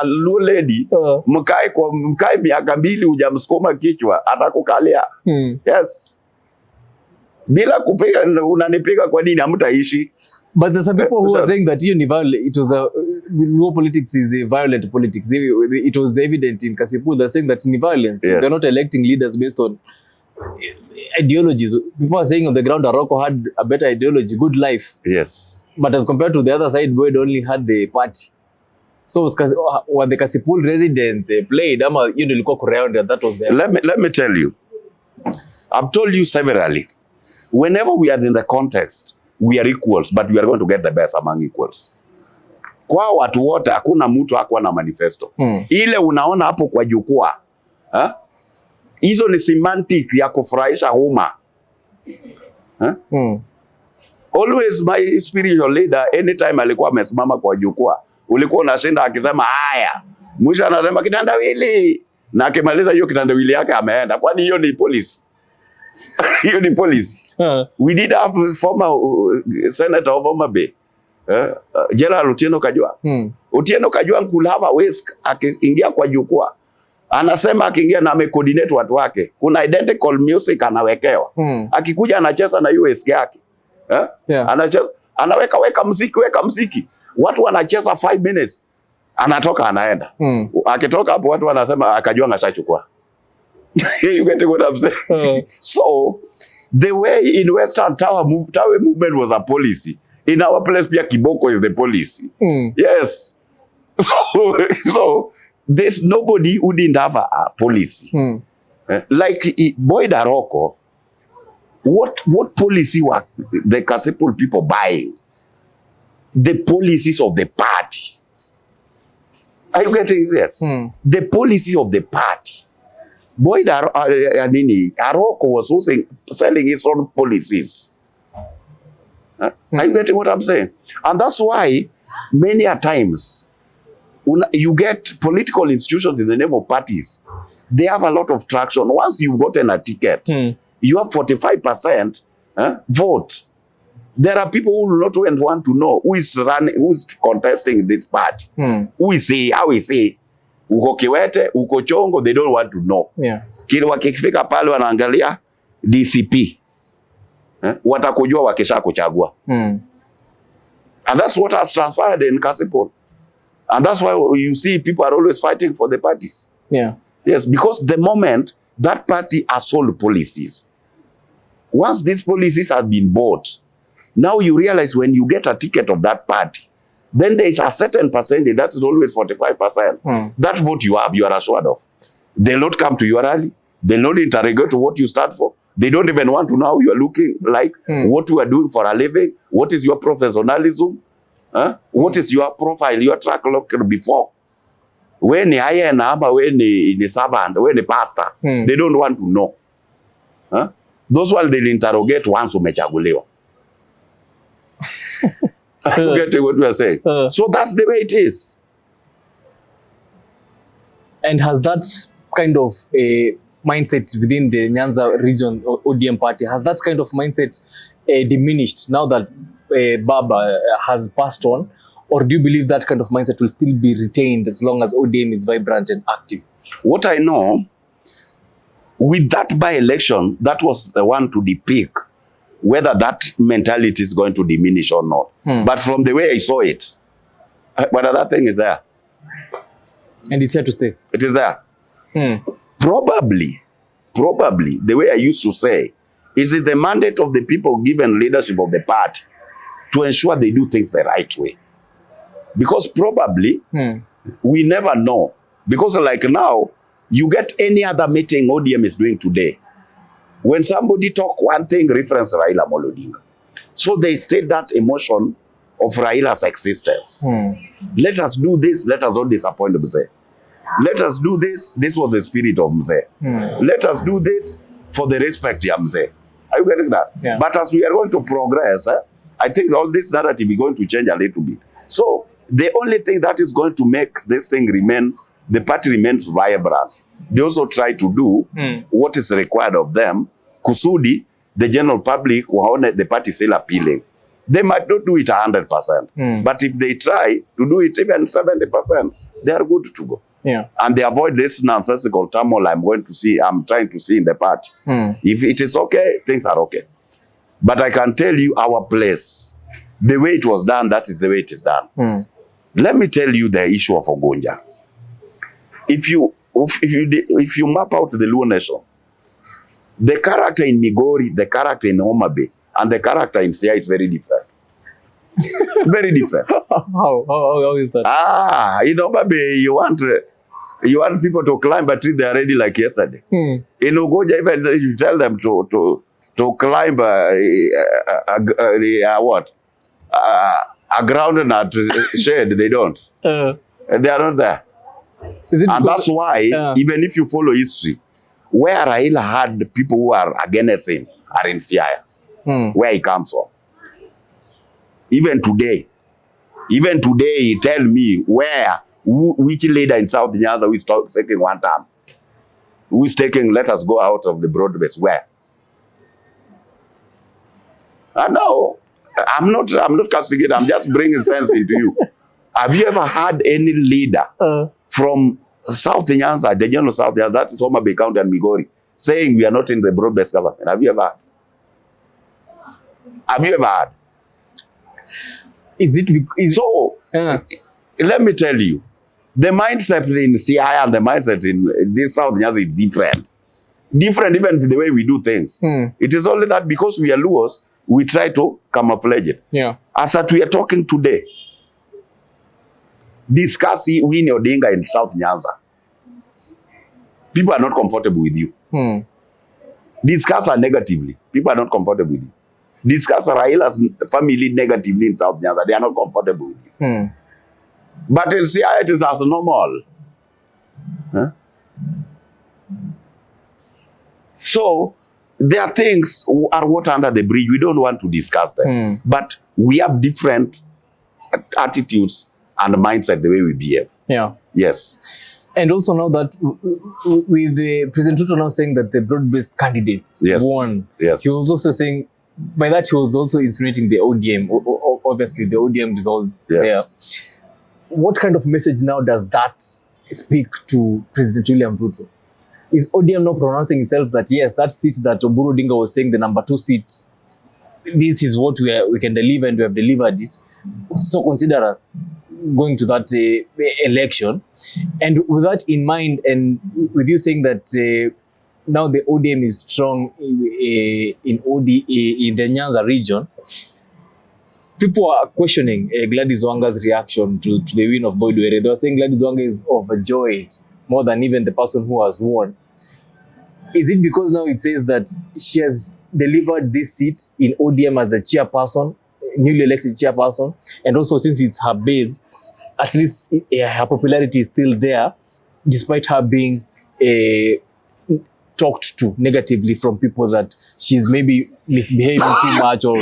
A: Luo lady, mkai miaka mbili hujamsukuma kichwa, atakukalia. Yes. Bila kupiga, unanipiga kwa nini hamtaishi?
B: But there's some people who are saying that it was Luo politics is a violent politics. It was evident in Kasipul. They're saying that in violence, they're not electing leaders based on ideologies. People are saying on the ground, Aroko had a better ideology, good life.
A: Yes.
B: But as compared to the other side, Boyd only had the party. So when the Kasipul residents played, that was their
A: let me tell you. I've told you severally. Whenever we are in the context, we are equals, but we are going to get the best among equals. Kwa watu wote, hakuna mtu hakuwa na manifesto. Ile unaona hapo kwa jukwaa, hizo ni semantic ya kufurahisha umma. Always my spiritual leader, anytime alikuwa amesimama kwa jukwaa, ulikuwa unashinda akisema haya, mwisho anasema kitandawili, na akimaliza hiyo kitandawili yake ameenda. Kwani hiyo ni police? Hiyo ni police. We did have former senator of Homa Bay, General Otieno Kajwang. Otieno Kajwang could have a waste akiingia kwa jukwaa. Anasema akiingia na amecoordinate watu wake. Kuna identical music anawekewa. Akikuja anacheza na US yake. Anacheza, weka muziki. Watu wanacheza 5 minutes. Anatoka anaenda. Akitoka hapo watu wanasema Kajwang ashachukua. You get what I'm saying? So the way in Western Tower movement was a policy. In our place, pia kiboko is the policy. Yes. So there's nobody who didn't have a policy. Like Boyd Aroko, what policy were the Kasipul people buying? The policies of the party. Are you getting this? The policies of the party. Boyd Aroko was selling his own policies. Are you getting what I'm saying? And that's why many a times you get political institutions in the name of parties. They have a lot of traction. Once you've gotten a ticket, you have 45% vote. There are people who do not want to know who is running, who is contesting this party. Who is he? How is he? Uko Kiwete, uko Chongo, they don't want to know. Kile wakifika pale wanaangalia DCP. Watakujua wakisha kuchagua. And that's what has transpired in Kasipul. And that's why you see people are always fighting for the parties. Yes, because the moment that party has sold policies, once these policies have been bought, now you realize when you get a ticket of that party, then there is a certain percentage, that is always 45%. That vote you have, you are assured of. They'll not come to your rally. They'll not interrogate what you stand for. They don't even want to know how you are looking like, what you are doing for a living, what is your professionalism, what is your profile, your track record before. When ni haya na ama when ni servant, when ni pastor, they don't want to know. Those ones they'll interrogate once umechaguliwa. Are you getting what we are saying? So that's the way it is.
B: And has that kind of a mindset within the Nyanza region or ODM party, has that kind of mindset diminished now that Baba has passed on? Or do you believe that kind of mindset will still be retained as long as ODM is vibrant and active?
A: What I know, with that by-election, that was the one to depict whether that mentality is going to diminish or not. But from the way I saw it, whether that thing is there.
B: And it's here to stay.
A: It is there. Probably, the way I used to say, is it the mandate of the people given leadership of the party to ensure they do things the right way? Because probably, we never know. Because like now, you get any other meeting ODM is doing today. When somebody talk one thing, reference Raila Molodinga. So they state that emotion of Raila's existence. Let us do this, let us not disappoint Mzee. Let us do this, this was the spirit of Mzee. Let us do this for the respect of Mzee. Are you getting that?
B: Yeah.
A: But as we are going to progress, I think all this narrative is going to change a little bit. So the only thing that is going to make this thing remain, the party remains vibrant. They also try to do what is required of them. Kusudi, the general public, the party still appealing. They might not do it 100%. But if they try to do it even 70%, they are good to go.
B: Yeah.
A: And they avoid this nonsensical turmoil I'm trying to see in the party. If it is okay, things are okay. But I can tell you our place, the way it was done, that is the way it is done. Let me tell you the issue of Ogonja. If you map out the Luo nation, the character in Migori, the character in Homa Bay, and the character in Siaya is very different. Very different.
B: How is that?
A: In Homa Bay, you want people to climb a tree, they are ready like yesterday. In Ogonja, even if you tell them to climb a groundnut shade, they don't. They are not there. And that's why, even if you follow history, where Raila had people who are against him are in Siaya, where he comes from. Even today, he tell me which leader in South Nyanza who is taking one term, who is taking, let us go out of the broad base, where? No, I'm not castigating, I'm just bringing sense into you. Have you ever had any leader from South Nyanza, the general South Nyanza, that is Homa Bay County and Migori, saying we are not in the broad-based government? Have you ever had? So, let me tell you, the mindset in Siaya and the mindset in this South Nyanza is different. Different even the way we do things. It is only that because we are Luos, we try to camouflage it.
B: Yeah.
A: As that we are talking today, discuss Winnie Odinga in South Nyanza. People are not comfortable with you. Discuss her negatively. People are not comfortable with you. Discuss Raila's family negatively in South Nyanza. They are not comfortable with you. But in Siaya, it is as normal. So, there are things are water under the bridge. We don't want to discuss them. But we have different attitudes and mindset the way we behave.
B: Yeah.
A: Yes.
B: And also now that with the President Ruto now saying that the broad-based candidates won, he was also saying, by that he was also insinuating the ODM, obviously the ODM results there. What kind of message now does that speak to President William Ruto? Is ODM now pronouncing itself that yes, that seat that Oburu Odinga was saying, the number 2 seat, this is what we can deliver and we have delivered it. So consider us going to that election. And with that in mind, and with you saying that now the ODM is strong in the Nyanza region, people are questioning Gladys Wanga's reaction to the win of Boyd Were. They were saying Gladys Wanga is overjoyed more than even the person who has won. Is it because now it says that she has delivered this seat in ODM as the chairperson, newly elected chairperson, and also since it's her base, at least her popularity is still there, despite her being talked to negatively from people that she's maybe misbehaving too much or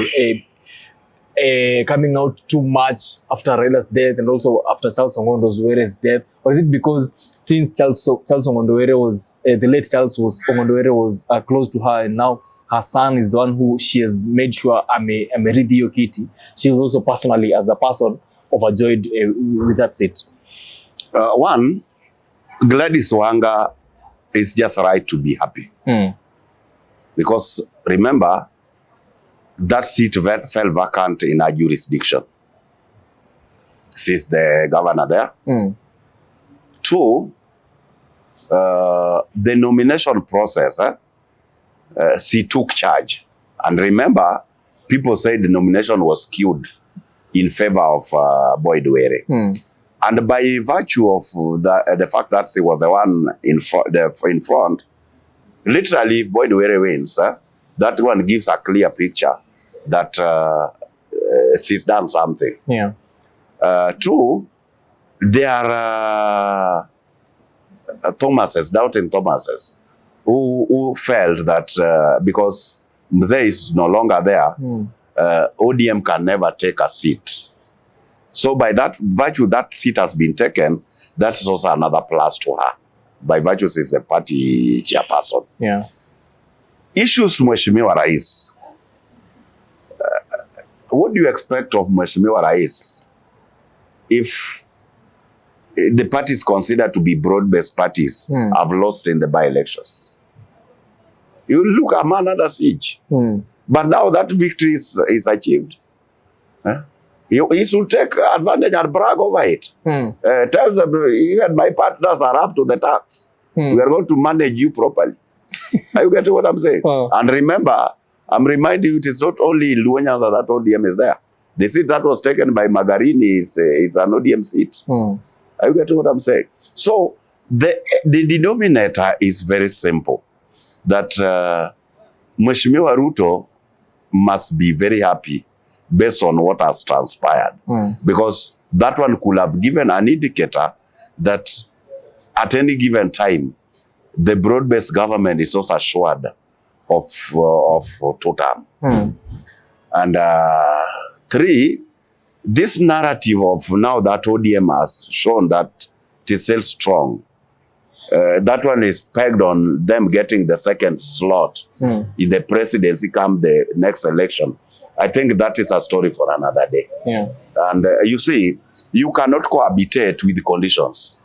B: coming out too much after Raila's death and also after Charles Ong'ondo Were's death? Or is it because since Charles Ong'ondo Were was, the late Charles Ong'ondo Were was close to her, and now her son is the one who she has made sure amerithi hiyo kiti. She was also personally, as a person, overjoyed with that seat.
A: One, Gladys Wanga is just right to be happy. Because remember, that seat fell vacant in her jurisdiction. She's the governor there. Two, the nomination process, she took charge. And remember, people said the nomination was skewed in favor of Boyd Were. And by virtue of the fact that she was the one in front, literally, if Boyd Were wins, that one gives a clear picture that she's done something.
B: Yeah.
A: Two, there are doubting Thomases, who felt that because Mzee is no longer there, ODM can never take a seat. So by that virtue, that seat has been taken. That's also another plus to her. By virtue, she's the party chairperson.
B: Yeah.
A: Issues Mheshimiwa Rais. What do you expect of Mheshimiwa Rais if the parties considered to be broad-based parties have lost in the by-elections? You look a man under siege. But now that victory is achieved. He should take advantage and brag over it. Tells them, even my partners are up to the task. We are going to manage you properly. Are you getting what I'm saying? And remember, I'm reminding you, it is not only in Luanyaza that ODM is there. The seat that was taken by Magarini is an ODM seat. Are you getting what I'm saying? So the denominator is very simple. That Mheshimiwa Ruto must be very happy based on what has transpired. Because that one could have given an indicator that at any given time, the broad-based government is not assured of total. And three, this narrative of now that ODM has shown that it is still strong, that one is pegged on them getting the second slot in the presidency come the next election. I think that is a story for another day.
B: Yeah.
A: And you see, you cannot cohabitate with the conditions.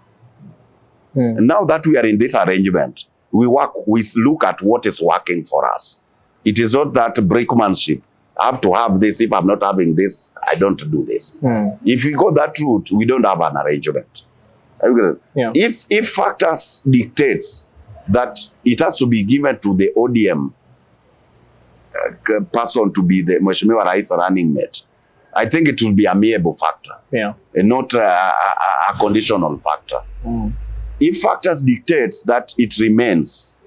A: Now that we are in this arrangement, we look at what is working for us. It is not that brickmanship. I have to have this. If I'm not having this, I don't do this. If we go that route, we don't have an arrangement.
B: Yeah.
A: If factors dictates that it has to be given to the ODM person to be the Mheshimiwa Rais running mate, I think it will be a amiable factor, and not a conditional factor. If factors dictates that it remains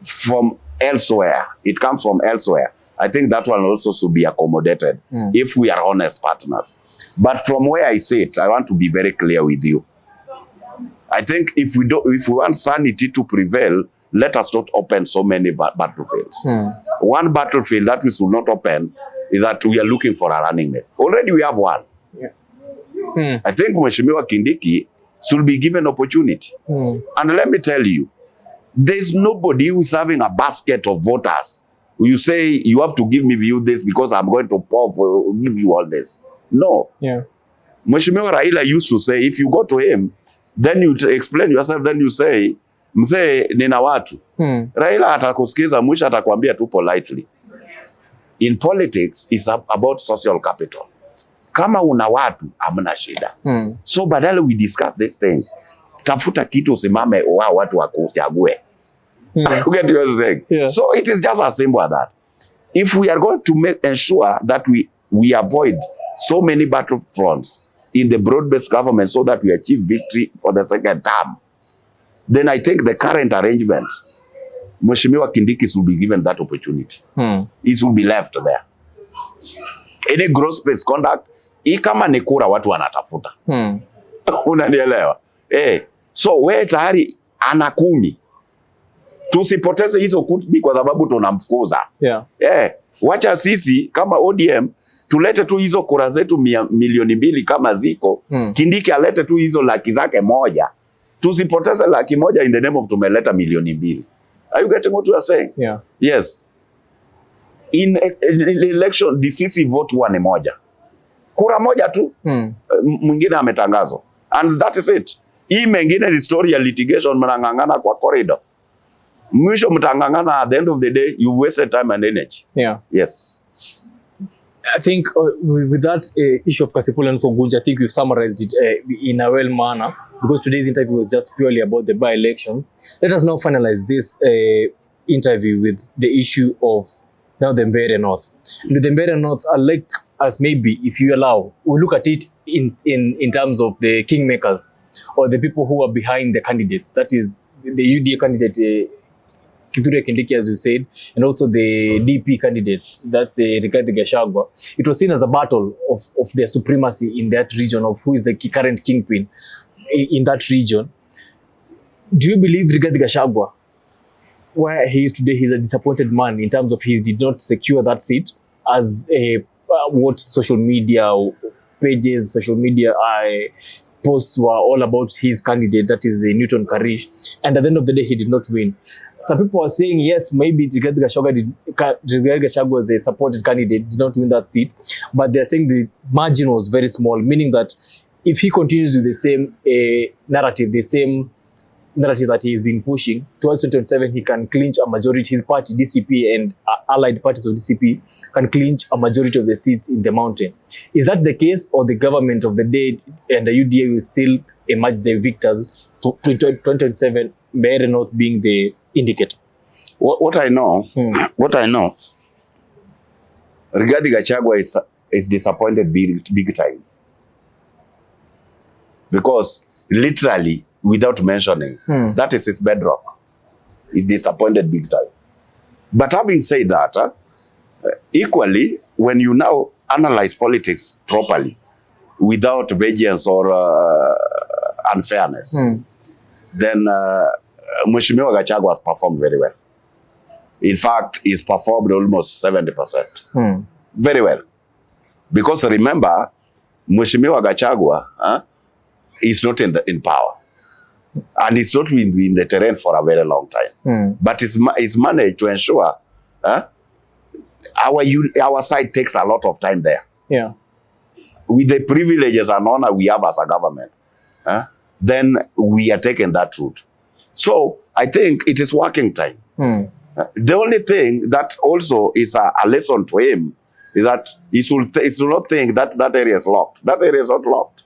A: from elsewhere, it comes from elsewhere, I think that one also should be accommodated if we are honest partners. But from where I sit, I want to be very clear with you. I think if we want sanity to prevail, let us not open so many battlefields. One battlefield that we should not open is that we are looking for a running mate. Already we have one. I think Mheshimiwa Kindiki should be given opportunity. And let me tell you, there's nobody who's having a basket of voters. You say, you have to give me this because I'm going to give you all this. No. Mheshimiwa Raila used to say, if you go to him, then you explain yourself, then you say, mzee nina watu. Raila atakusikiza, mwisho atakwambia tu politely. In politics, it's about social capital. Kama una watu, hamna shida. So badala we discuss these things, tafuta kitu usimame watu wakuchague. You get what I'm saying? So it is just as simple as that. If we are going to ensure that we avoid so many battlefronts in the broad-based government so that we achieve victory for the second term, then I think the current arrangement, Mheshimiwa Kindiki will be given that opportunity. He will be left there. Any gross-based conduct, kama ni kura watu wanatafuta. Unanielewa? So we tayari ana 10. Tusipoteze hizo kumi kwa sababu tunamfukuza. Wacha sisi kama ODM tulete tu hizo kura zetu milioni 2 kama ziko. Kindiki alete tu hizo laki zake moja. Tusipoteze laki moja in the name of tumeleta milioni 2. Are you getting what you are saying?
B: Yeah.
A: Yes. In election, decisive vote huwa ni moja. Kura moja tu, mwingine ametangazwa. And that is it. Hii mengine ni story ya litigation, mnangangana kwa corridor. Mwisho mtangangana, at the end of the day, you wasted time and energy.
B: Yeah.
A: Yes.
B: I think with that issue of Kasipul and Sogunja, I think we've summarized it in a well manner, because today's interview was just purely about the by-elections. Let us now finalize this interview with the issue of now the Mbeere North. And the Mbeere North, I like us maybe, if you allow, we look at it in terms of the kingmakers or the people who are behind the candidates. That is the UDA candidate, Kithure Kindiki, as you said, and also the DP candidate, that's Rigathi Gachagua. It was seen as a battle of their supremacy in that region, of who is the current kingpin in that region. Do you believe Rigathi Gachagua, where he is today, he's a disappointed man in terms of he did not secure that seat, as what social media pages, social media posts were all about his candidate, that is Newton Karish, and at the end of the day, he did not win. Some people are saying, yes, maybe Rigathi Gachagua was a supported candidate, did not win that seat, but they're saying the margin was very small, meaning that if he continues with the same narrative, the same narrative that he has been pushing, towards 2027, he can clinch a majority. His party, DCP, and allied parties of DCP can clinch a majority of the seats in the mountain. Is that the case, or the government of the day and the UDA will still emerge the victors to 2027, Mbeere North being the indicator?
A: What I know, Rigathi Gachagua is disappointed big time. Because literally, without mentioning, that is his bedrock. He's disappointed big time. But having said that, equally, when you now analyze politics properly, without vengeance or unfairness, then Mheshimiwa Gachagua has performed very well. In fact, he's performed almost 70%. Very well. Because remember, Mheshimiwa Gachagua is not in power. And he's not been in the terrain for a very long time. But he's managed to ensure our side takes a lot of time there.
B: Yeah.
A: With the privileges and honor we have as a government, then we are taking that route. So I think it is working time. The only thing that also is a lesson to him is that he should not think that area is locked. That area is not locked.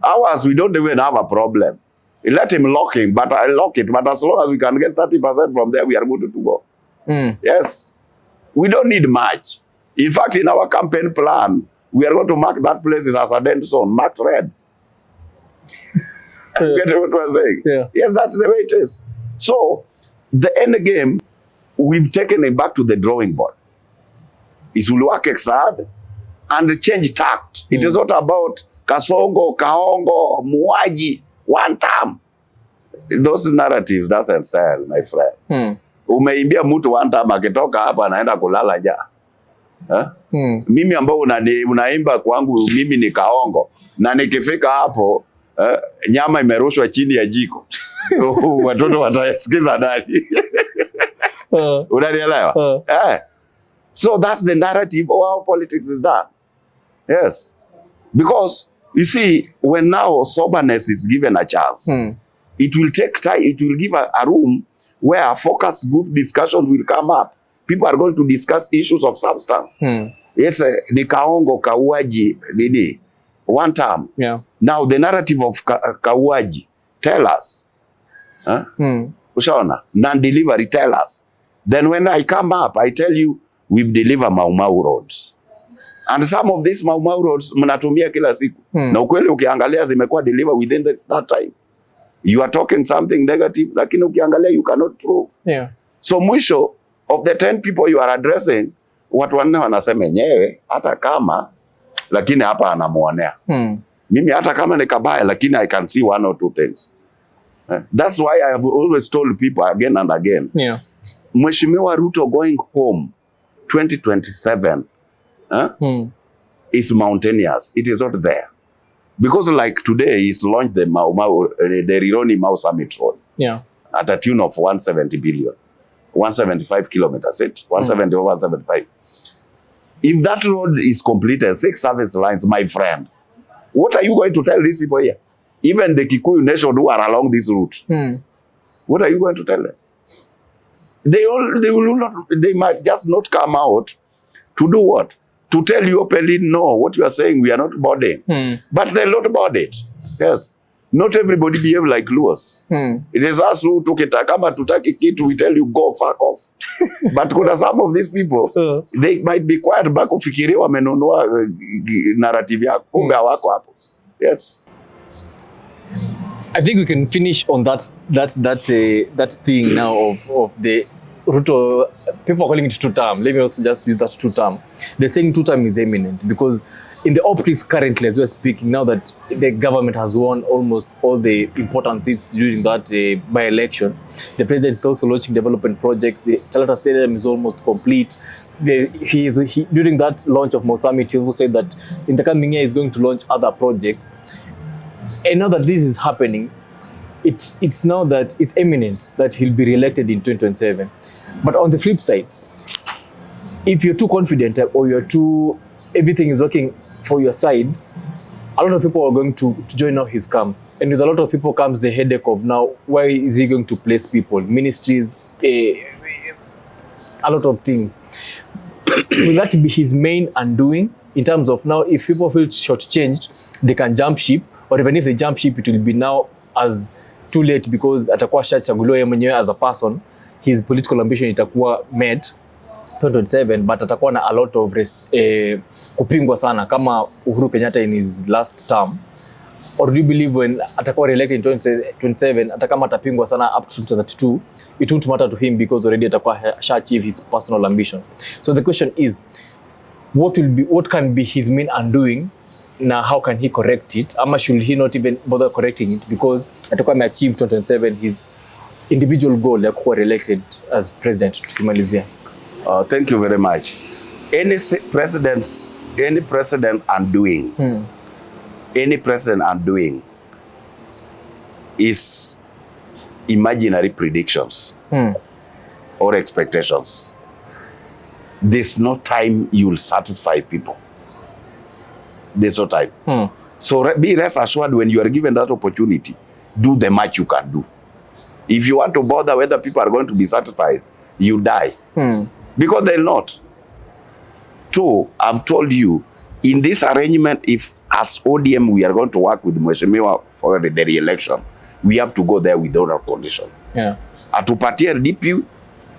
A: Ours, we don't even have a problem. Let him lock it, but as long as we can get 30% from there, we are good to go. Yes. We don't need much. In fact, in our campaign plan, we are going to mark that place as a dead zone, marked red. You get what we're saying?
B: Yeah.
A: Yes, that's the way it is. So, the end game, we've taken it back to the drawing board. It will work extra hard and change tact. It is not about Kasongo, Kaongo, Muaji, one time. Those narratives doesn't sell, my friend. Umeimbia mtu one time, akitoka hapa anaenda kulala ja. Mimi ambao unaimba kwangu, mimi ni Kaongo, na nikifika hapo nyama imerushwa chini ya jiko. Watoto watasikiza nani? Unanielewa? So that's the narrative of how politics is done. Yes. Because you see, when now soberness is given a chance, it will take time, it will give a room where a focus group discussion will come up. People are going to discuss issues of substance. Yes, the Kaongo, Kauaji, Didi, one time.
B: Yeah.
A: Now the narrative of Kauaji, tell us. Ushaona, non-delivery, tell us. Then when I come up, I tell you, we've delivered Mau Mau roads. And some of these Mau Mau roads, mnatumia kila siku. Na ukweli ukiangalia zimekuwa delivered within that time. You are talking something negative, lakini ukiangalia you cannot prove.
B: Yeah.
A: So mwisho, of the 10 people you are addressing, watu wanne wanasema yenyewe, hata kama, lakini hapa anamuonea. Mimi hata kama ni kabaya, lakini I can see one or two things. That's why I have always told people again and again.
B: Yeah.
A: Mheshimiwa Ruto going home 2027, is mountainous. It is not there. Because like today, he's launched the Rironi Mau Summit Road.
B: Yeah.
A: At a tune of 170 billion. 175 kilometers, 170 or 175. If that road is completed, 6 service lines, my friend, what are you going to tell these people here? Even the Kikuyu nation who are along this route. What are you going to tell them? They might just not come out to do what? To tell you openly, no, what you are saying, we are not boarding. But they're not boarded. Yes. Not everybody behave like Luos. It is us who took it. Kama tutaki kitu, we tell you, go, fuck off. But kuna some of these people, they might be quiet back ufikiria wamenunua narrative yako. Kumbe hawako hapo. Yes.
B: I think we can finish on that thing now of the Ruto. People are calling it two-term. Let me also just use that two-term. They're saying two-term is imminent because in the optics currently, as we're speaking, now that the government has won almost all the important seats during that by-election, the president is also launching development projects. The Talata Stadium is almost complete. During that launch of Mau Summit, he also said that in the coming year, he's going to launch other projects. And now that this is happening, it's now that it's imminent that he'll be re-elected in 2027. But on the flip side, if you're too confident or everything is working for your side, a lot of people are going to join now his camp. And with a lot of people comes the headache of now, where is he going to place people? Ministries, a lot of things. Will that be his main undoing in terms of now, if people feel shortchanged, they can jump ship, or even if they jump ship, it will be now as too late because atakuwa shachaguliwa yeye mwenyewe as a person, his political ambition itakuwa met 2027, but atakuwa na a lot of kupingwa sana kama Uhuru Kenyatta in his last term. Or do you believe when atakuwa re-elected in 2027, atakama atapingwa sana up to 2032, it won't matter to him because already atakuwa achieve his personal ambition? So the question is, what can be his main undoing? Now, how can he correct it? Ama should he not even bother correcting it because atakuwa achieve 2027 his individual goal ya kuwa re-elected as president? Tukimalizia.
A: Thank you very much. Any president undoing, any president undoing is imaginary predictions or expectations. There's no time you'll satisfy people. There's no time. So be rest assured when you are given that opportunity, do the much you can do. If you want to bother whether people are going to be satisfied, you die. Because they're not. Two, I've told you, in this arrangement, if as ODM we are going to work with Mheshimiwa for the re-election, we have to go there without a condition.
B: Yeah.
A: Atupatie DP,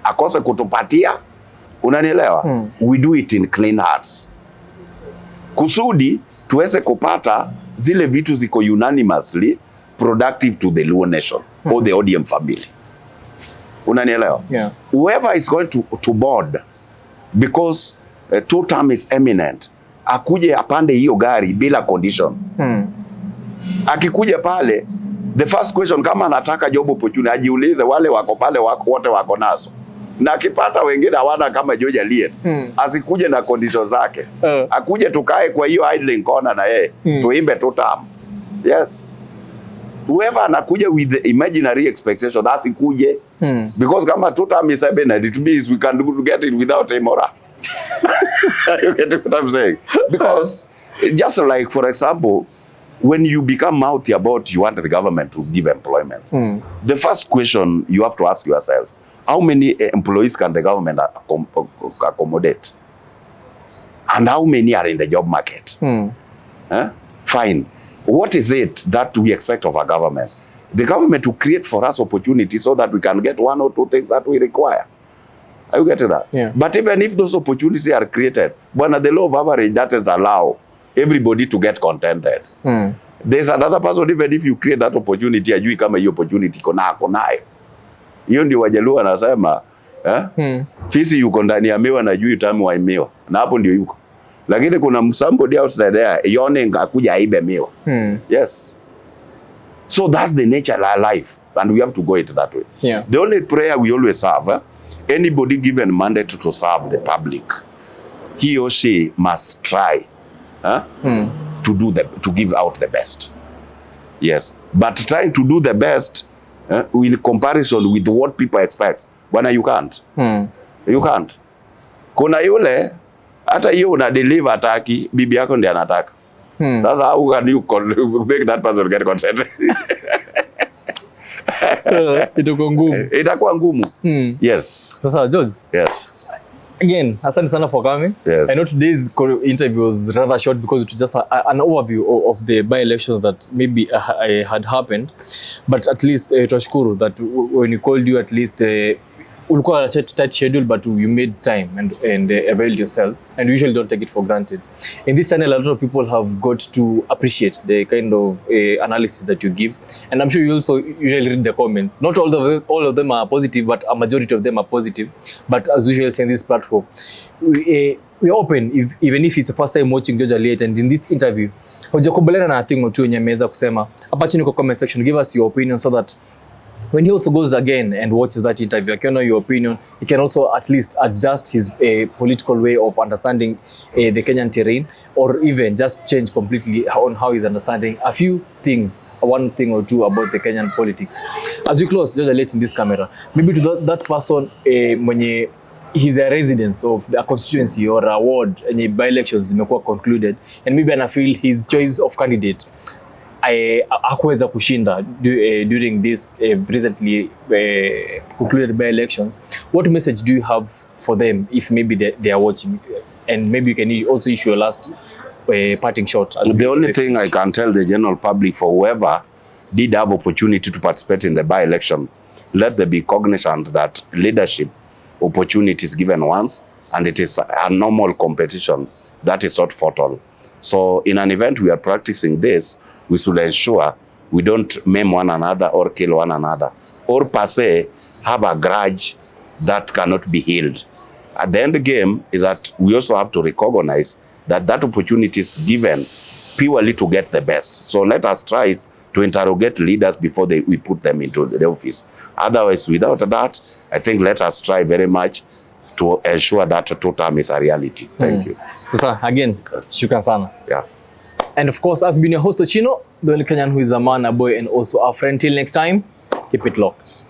A: akose kutupatia, unanielewa? We do it in clean hearts. Kusudi, tuweze kupata zile vitu ziko unanimously productive to the Luo nation or the ODM family. Unanielewa?
B: Yeah.
A: Whoever is going to board because two term is eminent, akuje apande hiyo gari bila condition. Akikuja pale, the first question kama anataka job opportunity, ajiulize wale wako pale wote wako nazo. Na akipata wengine hawana kama George Aliet, asikuje na condition zake. Akuje tukae kwa hiyo idling corner na yeye, tuimbe two term. Yes. Whoever anakuja with the imaginary expectation, asikuje. Because kama two term is eminent, it means we can get it without a moral. You get what I'm saying? Because just like, for example, when you become mouthy about you want the government to give employment, the first question you have to ask yourself, how many employees can the government accommodate? And how many are in the job market? Fine. What is it that we expect of our government? The government to create for us opportunities so that we can get one or two things that we require. Are you getting that?
B: Yeah.
A: But even if those opportunities are created, the law of average doesn't allow everybody to get contented. There's another person, even if you create that opportunity, ajui kama hiyo opportunity ako nayo. Hiyo ndio Wajaluo anasema, fisi yuko ndani ya miwa na juu utamu wa miwa. Na hapo ndio yuko. Lakini kuna somebody outside there yawning akuja aibe miwa. Yes. So that's the nature of our life, and we have to go it that way.
B: Yeah.
A: The only prayer we always have, anybody given mandate to serve the public, he or she must try to give out the best. Yes, but trying to do the best in comparison with what people expect, bwana, you can't. You can't. Kuna yule hata hiyo una deliver ataki, bibi yako ndiye anataka. Sasa how can you make that person get content?
B: Itakuwa ngumu.
A: Itakuwa ngumu. Yes.
B: Sasa George.
A: Yes.
B: Again, asante sana for coming.
A: Yes.
B: I know today's interview was rather short because it was just an overview of the by-elections that maybe had happened. But at least tunashukuru that when we called you, at least ulikuwa on a tight schedule, but you made time and availed yourself, and you usually don't take it for granted. In this channel, a lot of people have got to appreciate the kind of analysis that you give, and I'm sure you also usually read the comments. Not all of them are positive, but a majority of them are positive. But as usual, in this platform, we're open, even if it's the first time watching George Aliet, and in this interview, hujakubaliana na thing or two yenye ameweza kusema, hapa chini kwa comment section, give us your opinion so that when he also goes again and watches that interview, I can know your opinion. He can also at least adjust his political way of understanding the Kenyan terrain, or even just change completely on how he's understanding a few things, one thing or two about the Kenyan politics. As we close, George Aliet in this camera, maybe to that person, mwenye he's a resident of a constituency or a ward, and by-elections zimekuwa concluded, and maybe I feel his choice of candidate hakuweza kushinda during this recently concluded by elections. What message do you have for them if maybe they are watching, and maybe you can also issue your last parting shot?
A: The only thing I can tell the general public, for whoever did have opportunity to participate in the by-election, let them be cognizant that leadership opportunity is given once, and it is a normal competition that is not fatal. So in an event we are practicing this, we should ensure we don't maim one another or kill one another, or per se have a grudge that cannot be healed. At the end game is that we also have to recognize that that opportunity is given purely to get the best. So let us try to interrogate leaders before we put them into the office. Otherwise, without that, I think let us try very much to ensure that two-term is a reality. Thank you.
B: Sasa, again, shukran sana.
A: Yeah.
B: And of course, I've been your host, Ochino, the only Kenyan who is a man, a boy, and also a friend. Till next time, keep it locked.